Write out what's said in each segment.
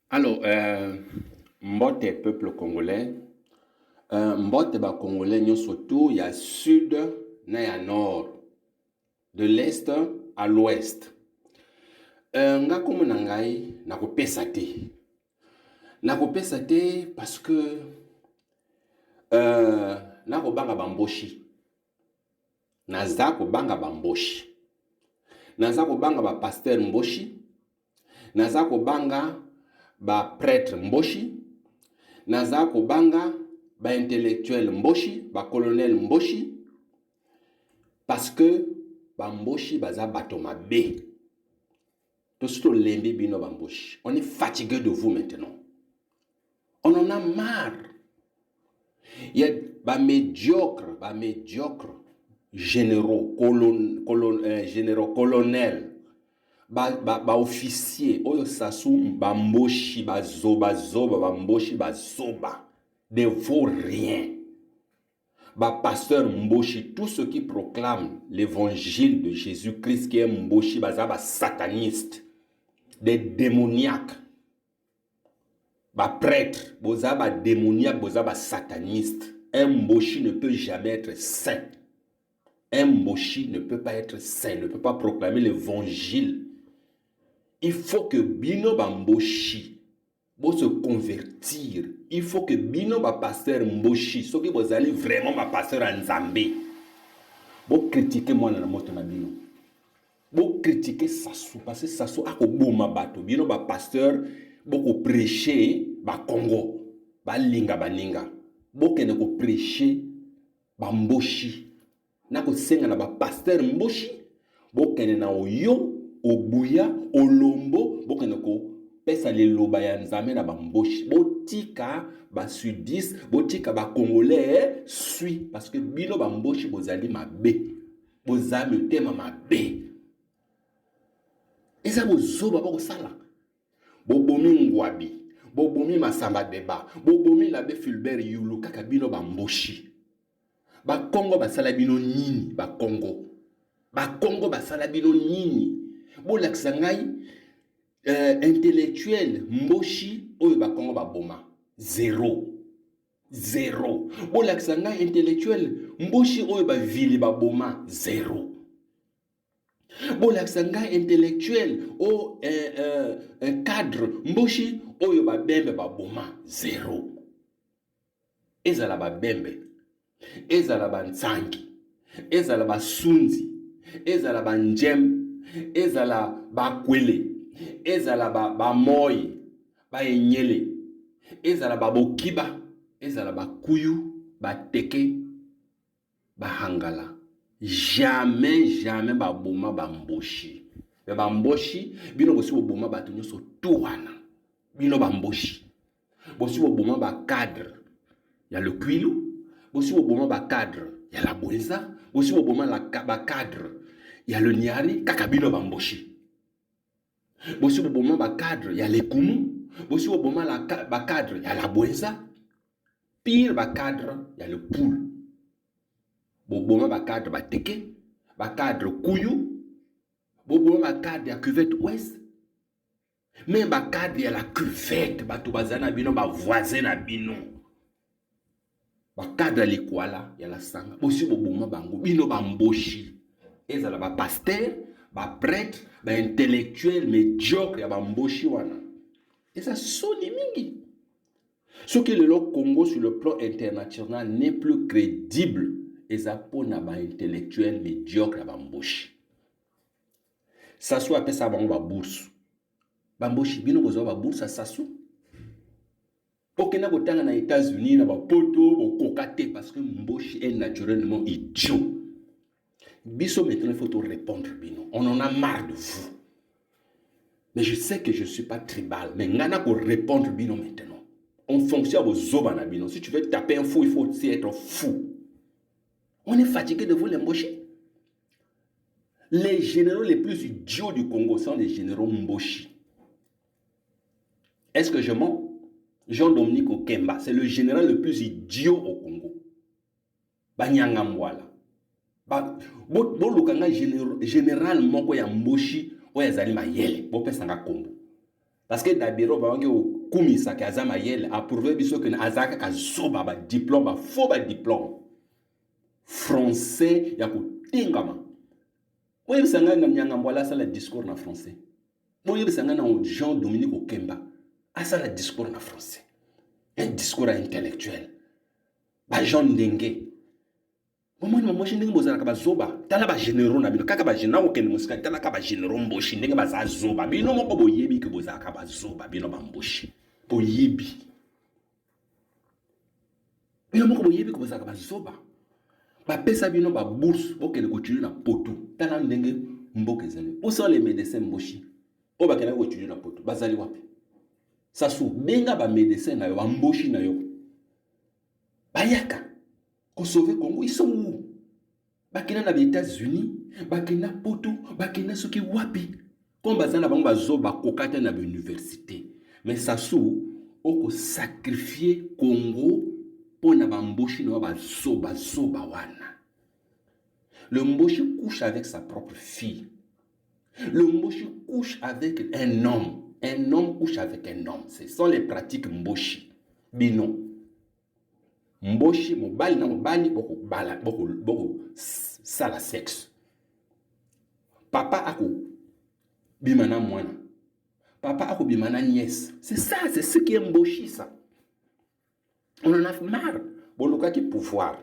Alors, mbote peuple congolais, mbote ba congolais nyo surtout, il y a sud, na ya nord, de l'est à l'ouest. Nga komo na ngai na kopesa te. Na kopesa te parce que na kobanga bamboshi. Naza kobanga bamboshi. Naza kobanga ba pasteur mboshi. Naza kobanga ba prêtre mboshi. Naza kobanga ba intellectuel mboshi, ba colonel mboshi. Parce que ba mboshi baza bato mabe. Tout lembi bino bamboshi. On est fatigué de vous maintenant. On en a marre. Il y a ba médiocre généraux, généraux, colonels, ba officier, oyo sasu bamboshi, ba zoba, bamboshi, ba zoba, ne vaut rien. Ba pasteur mboshi, tous ceux qui proclament l'évangile de Jésus-Christ qui est mboshi, ba sataniste, des démoniaques. Ba prêtre, ba démoniaque, ba sataniste. Un mboshi ne peut jamais être saint. Un mboshi ne peut pas être saint, ne peut pas proclamer l'évangile. Il faut que bino ba mboshi se convertir. Il faut que bino ba pasteur mboshi, ceux qui vous allez vraiment ba pasteur en Zambé. Vous critiquez moi na moto na bino. Vous critiquez Sassou parce que Sassou a ko boma bato. Bino ba pasteur boko prêcher ba Congo, ba linga ba ninga. Boko ne ko prêcher ba mboshi. Na ko senga na ba pasteur mboshi. Boko ne na oyo, obuya, olombo, boko ne ko pesa le loba ya nzambe na ba mboshi. Botika ba sudis, botika ba congolais sui parce que bino ba mboshi bozali mabe. Bozami tema mabe. Eza bozoba bako sala. Bobomi ngwabi, bobomi masamba deba, bobomi labe Fulbert Yulu kaka bino bamboshi. Ba Congo basala bino nini, ba Congo. Ba Congo basala bino nini. Bo lakisa ngai intellectuel mboshi oyo ba Congo ba boma. Zéro. Bo lakisa ngai intellectuel mboshi oyo ba vili ba boma. Zéro. Bon l'accent intellectuel ou un cadre mboshi oyo ba bembe ba boma. Zéro. Ezala ba bembe, ezala ba nsangi, ezala ba sunzi, ezala ba njem, ezala ba kwele, ezala ba moi, ba enyele, ezala ba bokiba, ezala ba kuyu, ba teke, ba hangala. Jamais ba boma ba mboshi. Ba mboshi, bino bosi bo boma ba tunyo so tuwana. Bino ba mboshi. Bosi bo boma ba cadre. Ya le kwilu. Bosi bo boma ba cadre. Ya la bwenza. Bosi bo boma ba cadre. Ya le nyari. Kaka bino ba mboshi. Bosi bo boma ba cadre. Ya le kumu. Bosi bo boma ba cadre. Ya la bwenza. Pire ba cadre. Ya le poule. Boboma ba cadre ba teke, ba cadre kuyu, boboma ba cadre ya cuvette ouest, même ba cadre ya la cuvette, ba tubazana bino ba voisin na bino. Ba cadre likwala ya la sanga, bosi boboma bango bino ba mboshi. Ezala ba pasteur, ba prêtre, ba intellectuel médiocre ya ba mboshi wana. Et ça soni mingi. Ce que le Congo sur le plan international n'est plus crédible. Ezapo na ba intellectuel médiocre ba mboshi. Sassou a pesa bango ba bourse. Ba mboshi bino bozo ba bourse à Sassou. Okena kotanga na États-Unis na ba poto bo kokate parce que mboshi est naturellement idiot. Biso maintenant il faut te répondre bino. On en a marre de vous. Mais je sais que je ne suis pas tribal, mais ngana ko répondre bino maintenant. On fonctionne aux zobana bino. Si tu veux taper un fou, il faut aussi être fou. On est fatigué de vous, les mboshi. Les généraux les plus idiots du Congo sont les généraux mboshi. Est-ce que je mens? Jean-Dominique Okemba, c'est le général le plus idiot au Congo. Banyanga Mwala. Bon, le général moko ya mboshi, oya zali mayele, bo pesanga Congo. Parce que d'abord, kumisa ke aza mayele approuvé biso ke azaka ka zoba ba diplôme ba faux ba diplôme français ya kotingama. Boyebisa ngai na Nyangambwala asala discours na français. Boyebisa ngai na Jean-Dominique Okemba asala discours na français. Un discours intellectuel. Ba Jean Ndenge. Bomoni mamoshi ndenge bozala ka bazoba. Tala ba généraux na bino kaka ba généraux okende musika tala ka ba généraux mboshi ndenge baza zoba. Bino moko boyebi ke bozala ka bazoba bino ba mboshi. Boyebi. Bino moko boyebi ke bozala ka bazoba. Ba pesa bino ba bourse bokende kotudu na poto. Tala ndenge mboka ezali. Où sont les médecins mboshi? O bakenda kotudu na poto. Bazali wapi? Sasu benga ba médecins na yo ba mboshi na yo. Bayaka ko sauver Congo, ils sont où? Bakena na États-Unis, bakena poto, bakena soki wapi. Comme bazana bango bazo bakokata na université. Mais Sasu oko sacrifier Congo pour na bamboshi na bazoba wana. Le mboshi couche avec sa propre fille. Le mboshi couche avec un homme. Un homme couche avec un homme. Ce sont les pratiques mboshi. Bino. Mboshi mobali na mobali boko sala sexe. Papa ako bimana mwana. Papa ako bimana nièce. C'est ça, c'est ce qui est mboshi ça. On en a marre. Boloka ki pouvoir.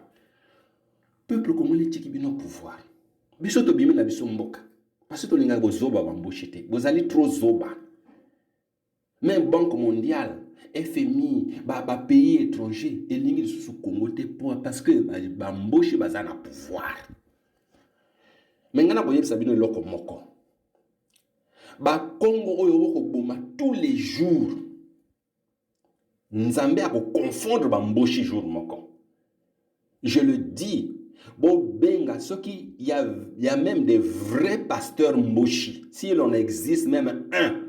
Peuple congolais tiki bino pouvoir. Biso to bimi na biso mboka. Parce que to linga bozoba ba mboshi te. Bozali trop zoba. Même Banque mondiale FMI, pays étranger, et l'ingé sous Congo parce que bamboshi bazana pouvoir. Maintenant, vous voyez, Sabine Loko Moko. Congo oyo boma tous les jours. Nzambe a confondre bamboshi jour moko. Je le dis, benga il y a même des vrais pasteurs mboshi. S'il en existe même un.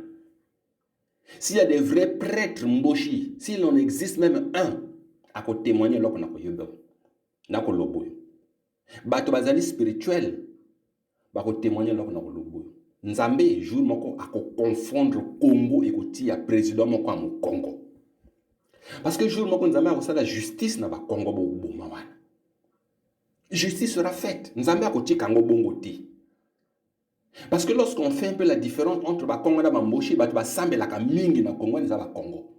S'il y a des vrais prêtres mboshi, s'il en existe même un, à côté témoigner loko na koyobo, na kolobo. Bato bazali spirituel, ba ko témoigner loko na kolobo. Nzambe jour moko a ko confondre Congo et koti ya président moko am Congo. Parce que jour moko Nzambe a ko la justice na ba Congo bo boma wana. Justice sera faite. Nzambe a ko tika ngo bongo ti. Parce que lorsqu'on fait un peu la différence entre Congo et Bamboshi, Basambe la mingi na Congo et na Congo.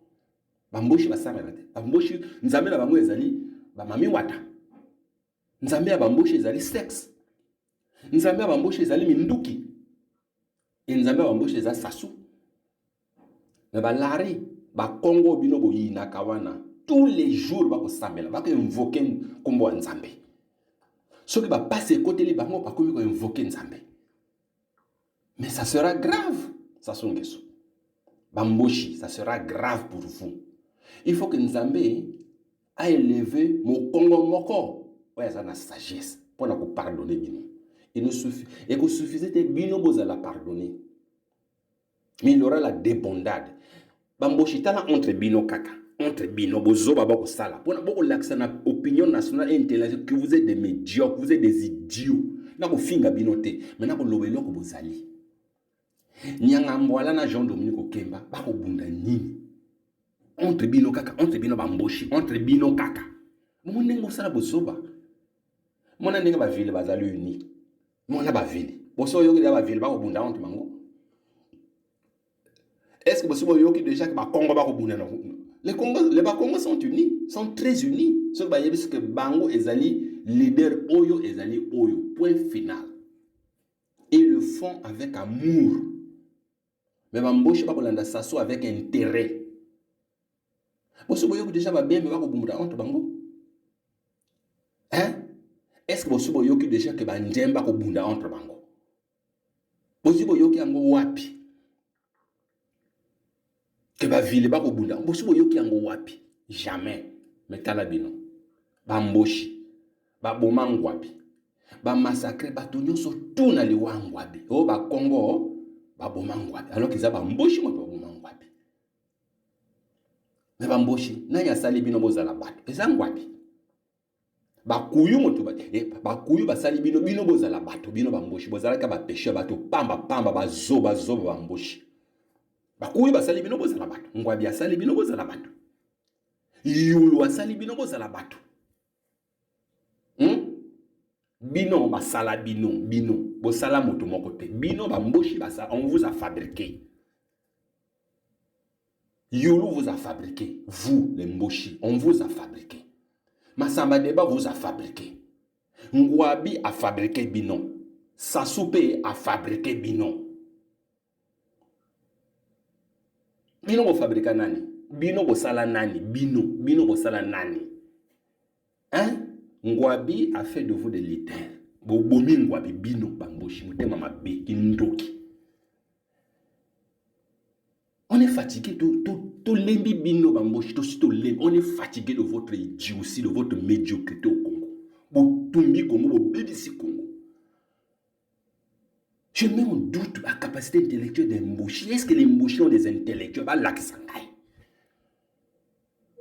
Bamboshi Basambe la te. Bamboshi Nzambe na Bango ezali Bamami wata. Nzambe ya Bamboshi ezali sexe. Nzambe ya Bamboshi ezali minduki. Et Nzambe ya Bamboshi ezali sasu. Mais balari Congo bino boyi na kawana tous les jours bako sambela bako invoquer kombo Nzambe. Ce qui va passer côté li bango ba komi ko invoquer Nzambe. Mais ça sera grave, ça son gesso. Bamboshi, ça sera grave pour vous. Il faut que Nzambe a élevé mon Congo moko. Ouais, ça a la sagesse pour nous pardonner bino. Il nous suffit et que suffisait de bino boza la pardonner. Mais il aura la débondade. Bamboshi tala entre bino kaka, entre bino bozo baba ko sala. Pour beaucoup l'accent na opinion nationale et intellectuelle que vous êtes des médiocres, vous êtes des idiots. Na ko finga bino te, mais na ko lobelo ko bozali. Nyangambwala na Jean-Dominique Okemba bako bunda nini entre bino kaka entre bino bamboshi entre bino kaka mona nengo sala bosoba mona nenga ba ville bazali uni mona ba ville boso yoki ya ba ville bako bunda entre mango. Est-ce que boso yoki déjà que ba Congo bako bunda na les Congos sont unis, sont très unis. Ce que yebi que bango ezali leader oyo ezali oyo point final. Et le font avec amour. Mais bamboshi ba kolanda saso avec intérêt. Boso boyo déjà ba bien ba ko bumura entre bango. Hein? Est-ce que boso boyo déjà que ba njemba ko bunda entre bango? Boso boyo ki ango wapi? Que ba ville ba ko bunda. Boso boyo ki ango wapi? Jamais. Mais talabino. Bamboshi. Ba bomang wapi? Ba massacre ba tonyo so tout na liwang wapi. O ba Congo ba bomang wapi. Alors qu'ils a bamboshi mo ba bomang wapi. Mais bamboshi na ya sali bino bozala bato. Ezang wapi. Ba kuyu mo to ba kuyu ba sali bino bozala bato bino bamboshi bozala ka ba péché bato pamba ba zoba bamboshi. Bakuyi basali bino bozala bato. Ngwabi asali bino bozala bato. Yulu asali bino bozala bato. Bino basala bino. Bosala moto moko te. Bino bamboshi basala. On vous a fabriqué. Yulu vous a fabriqué. Vous, les mboshi, on vous a fabriqué. Masamba Deba vous a fabriqué. Ngwabi a fabriqué bino. Sasupe a fabriqué bino. Bino bo fabriqué nani? Bino bo sala nani? Bino bo sala nani? Hein? Ngwabi a fait de vous des leaders. Bobomi Ngwabi bino bamboshi mutema mabe kindoki. On est fatigué de lembi bino bamboshi to lembi. On est fatigué de votre idiotie, de votre médiocrité au Congo. Bo tumbi Congo, bo bébisi Congo. Je mets en doute la capacité intellectuelle des Mboshi. Est-ce que les Mboshi ont des intellectuels?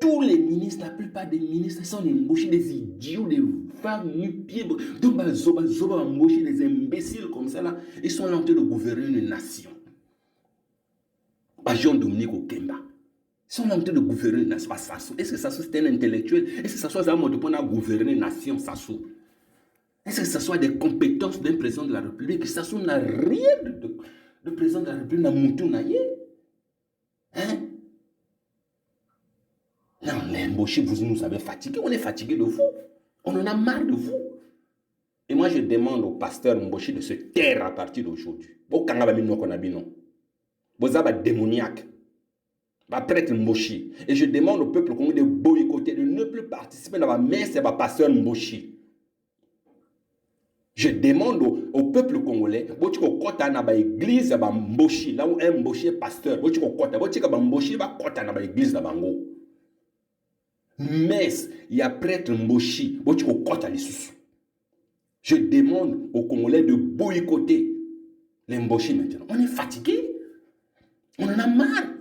Tous les ministres, la plupart des ministres sont des Mboshi, des idiots, des femmes nu-pieds. Donc, Mboshi, des imbéciles comme ça, là, ils sont là en train de gouverner une nation. Jean-Dominique Okemba. Ils sont là en train de gouverner une nation. Est-ce que Sassou c'est un intellectuel? Est-ce que Sassou a gouverner une nation, Sassou? Est-ce que ce soit des compétences d'un président de la République? Sassou n'a rien de président de la République, n'a moutou naïe. Hein? Non, les Mboshi, vous nous avez fatigués. On est fatigués de vous. On en a marre de vous. Et moi, je demande au pasteur Mboshi de se taire à partir d'aujourd'hui. Vous êtes démoniaque. Prêtre Mboshi. Et je demande au peuple congolais de boycotter, de ne plus participer dans la messe et le pasteur Mboshi. Je demande au peuple congolais, si vous avez une église, là où un Mboshi est pasteur, si vous avez une Mboshi, dans l'église. Mais il y a prêtre Mboshi, je demande aux Congolais de boycotter les Mboshi maintenant. On est fatigué. On en a marre.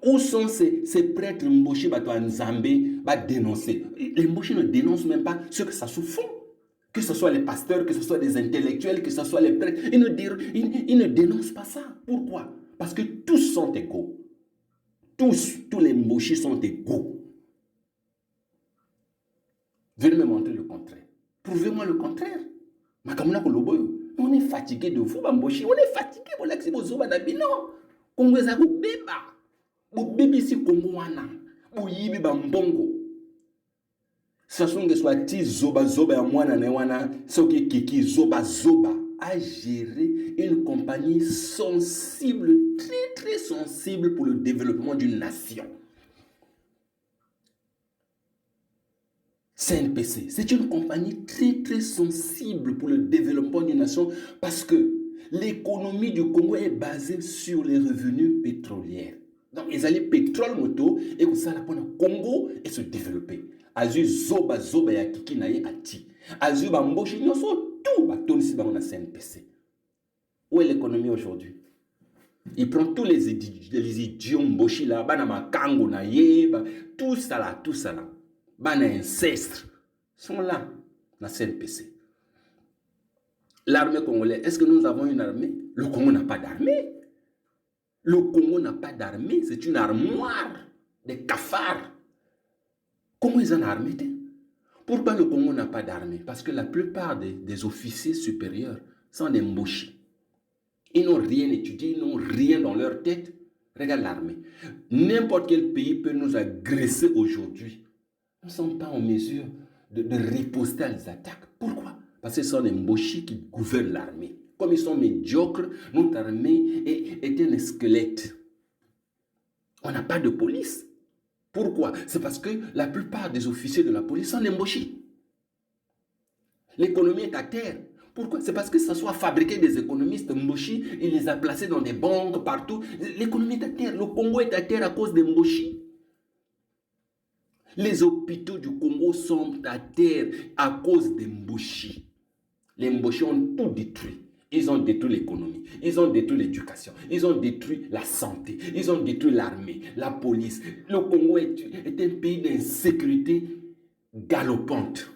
Où sont ces prêtres Mboshi en Zambie dénoncer? Les Mboshi ne dénoncent même pas ce que ça se fait. Que ce soit les pasteurs, que ce soit des intellectuels, que ce soit les prêtres. Ils ne dénoncent pas ça. Pourquoi? Parce que tous sont égaux. Tous les Mboshi sont égaux. Venez me montrer le contraire. Prouvez-moi le contraire. On est fatigué de vous, Mboshi. On est fatigué. On est fatigué. Bébisi Congo wana boyibi bambongo sasonge soit ti zoba ya mwana ne wana soki kiki zoba a géré une compagnie sensible, très sensible pour le développement d'une nation. CNPC, c'est une compagnie très sensible pour le développement d'une nation parce que l'économie du Congo est basée sur les revenus pétroliers. Donc, ils allaient pétrole moto et que ça, pour le Congo et se développer. Azu zoba ya kiki na ye ati. Azu bamboshi nyoso tout baton ici dans la CNPC. Où est l'économie aujourd'hui? Il prend tous les idiots mboshi là, bana makango na ye, tout ça là. Bana ancêtres sont là, la CNPC. L'armée congolaise, est-ce que nous avons une armée? Le Congo n'a pas d'armée. Le Congo n'a pas d'armée, c'est une armoire, des cafards. Comment ils ont une armée? Pourquoi le Congo n'a pas d'armée? Parce que la plupart des officiers supérieurs sont des mboshi. Ils n'ont rien étudié, ils n'ont rien dans leur tête. Regarde l'armée. N'importe quel pays peut nous agresser aujourd'hui. Nous ne sommes pas en mesure de riposter à les attaques. Pourquoi? Parce que ce sont des mboshi qui gouvernent l'armée. Comme ils sont médiocres, notre armée est un squelette. On n'a pas de police. Pourquoi? C'est parce que la plupart des officiers de la police sont des mboshi. L'économie est à terre. Pourquoi? C'est parce que ça soit fabriqué des économistes mboshi, il les a placés dans des banques partout. L'économie est à terre. Le Congo est à terre à cause des mboshi. Les hôpitaux du Congo sont à terre à cause des mboshi. Les mboshi ont tout détruit. Ils ont détruit l'économie, ils ont détruit l'éducation, ils ont détruit la santé, ils ont détruit l'armée, la police. Le Congo est un pays d'insécurité galopante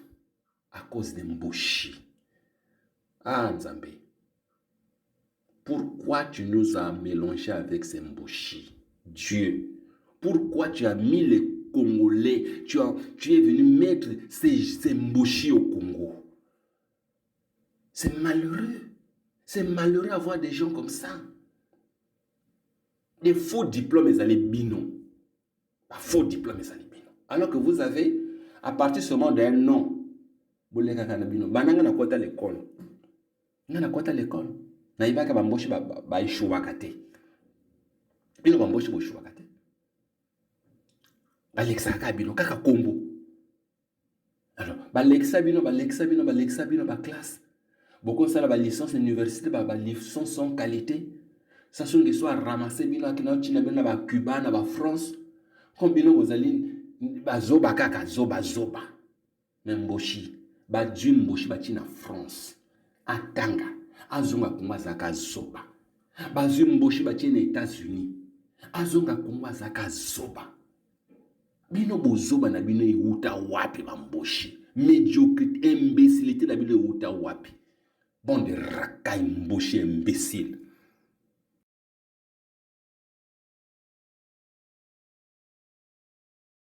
à cause des mboshi. Ah, Nzambe. pourquoi tu nous as mélangés avec ces mboshi? Dieu, pourquoi tu as mis les Congolais, tu es venu mettre ces mboshi au Congo? C'est malheureux. C'est malheureux d'avoir des gens comme ça. Des faux diplômes, ils allaient bino. Faux diplômes, ils allaient bino. Alors que vous avez, à partir seulement d'un nom, vous avez bino. Bananga na kwata l'école. Na kwata l'école. Na ibaka bamboshi ba ishuwakate. Bino bamboshi bo ishuwakate. Balexaka bino kaka kombo. Alors, balexa bino ba classe. Beaucoup ça la licence université ba licence sans qualité. Ça sont que soit ramasser bino kina china bino ba Cuba na ba France. Comme bino bozali ba zoba kaka zoba. Memboshi ba mboshi ba china France. Atanga azunga kumba zaka zoba. Ba mboshi ba china États-Unis. Azunga kumba zaka zoba. Bino bozoba na bino euta wapi bamboshi. Médiocrité, imbécilité na bino euta wapi. Bon de racaille mboshi imbécile.